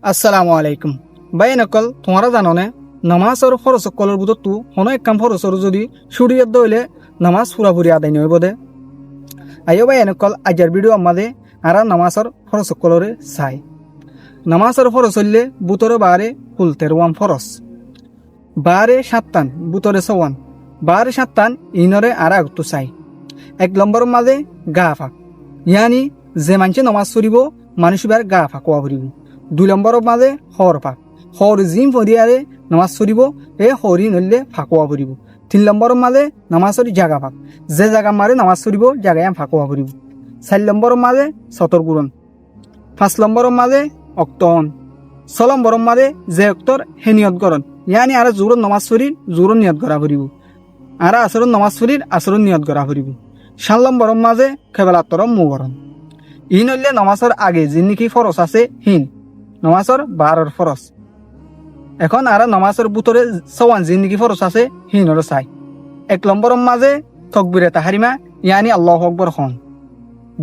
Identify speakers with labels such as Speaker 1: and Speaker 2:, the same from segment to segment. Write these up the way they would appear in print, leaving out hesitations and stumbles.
Speaker 1: আসসালামু আলাইকুম ভাই নকল তোমরা জানো না নামাজর খরচ কলর বুতু হন এক কাম খরচর যদি সুরিয়াত দইলে নামাজ পুরাপুরি আদায় নইব দে আইও ভাই নকল আজার ভিডিও আমাদে আর নামাজর খরচ কলরে চাই নামাজর খরচ হইলে বুতরে বারে হুলতের ওয়ান ফরস বারে সাতটান বুতরে সওয়ান বারে সাতটান ইনরে আর আগতু চাই এক নম্বর মাঝে গা ফাঁক ইয়ানি যে মানুষে নামাজ পড়িব মানুষ বার গা ফাঁকুয়া পড়িব 2 নম্বরের মাঝে হর পাক হর জিম ফরিয়ারে নামাজ পড়িব এ হরি নইলে ফাঁকুয়া পড়িব 3 নম্বরের মাঝে নামাজের জায়গা পাক যে জায়গা মারে নামাজ পড়িব জায়গায় ফাঁকুয়া পড়িব 4 নম্বরের মাঝে সতর গুরন 5 নম্বরের মাঝে অক্তন 6 নম্বরের মাঝে যে অক্তর হে নিয়ত করন ইয়ানি আর জোর নামাজ পড়ি জোর নিয়ত করা পড়িব আর আসর নামাজ পড়ির আসর নিয়ত করা পড়িব 7 নম্বরের মাঝে কেবলাত্তর মুবরণ ই নইলে নামাজের আগে যে নাকি ফরজ আছে হিন নামাজের 12 ফরজ এখন আর নামাজের বুতরে সওয়ান যে নাকি ফরজ আছে হিনর চাই 1 নম্বরের মাঝে তকবিরে তাহারিমা ইয়ানি আল্লাহু আকবার খন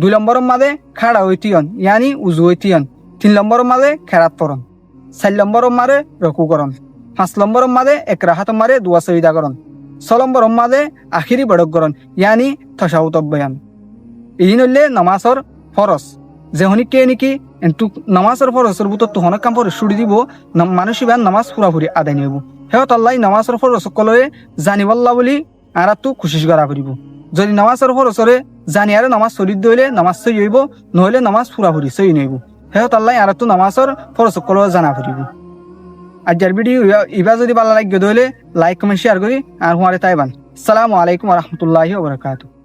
Speaker 1: 2 নম্বরের মাঝে খাড়া হইতিয়ন ইয়ানি উজু হইতিয়ন 3 নম্বরের মাঝে খেরাত পড়ন 4 নম্বরের মাঝে রকু করন 5 নম্বরের মাঝে এক রাহাত মারে দুয়া সহিদা করন 6 নম্বরের মাঝে আখিরি বড়ক করন ইয়ানি তাশাহুদ বয়ান এই নইলে নামাজের ফরজ যেহনি কে নাকি কিন্তু নামাজের ফরজের বুতর তো হনক কাম করে ছুটি দিব মানুষ ইবান নামাজ পুরাপুরি আদায় নিব হেত আল্লাহ নামাজের ফরজ সকলে জানিবাল্লা বলি আর তো খুশি করা করিব যদি নামাজের ফরজরে জানি আর নামাজ শরীর দইলে নামাজ সই হইব নহলে নামাজ পুরাপুরি সই নইব হেত আল্লাহ আর তো নামাজের ফরজ সকলে জানা করিব আজকের ভিডিও ইবা যদি ভালো লাগে দইলে লাইক কমেন্ট শেয়ার করি আর হুয়ারে তাইবান আসসালামু আলাইকুম ওয়া রাহমাতুল্লাহি ওয়া বারাকাতুহু।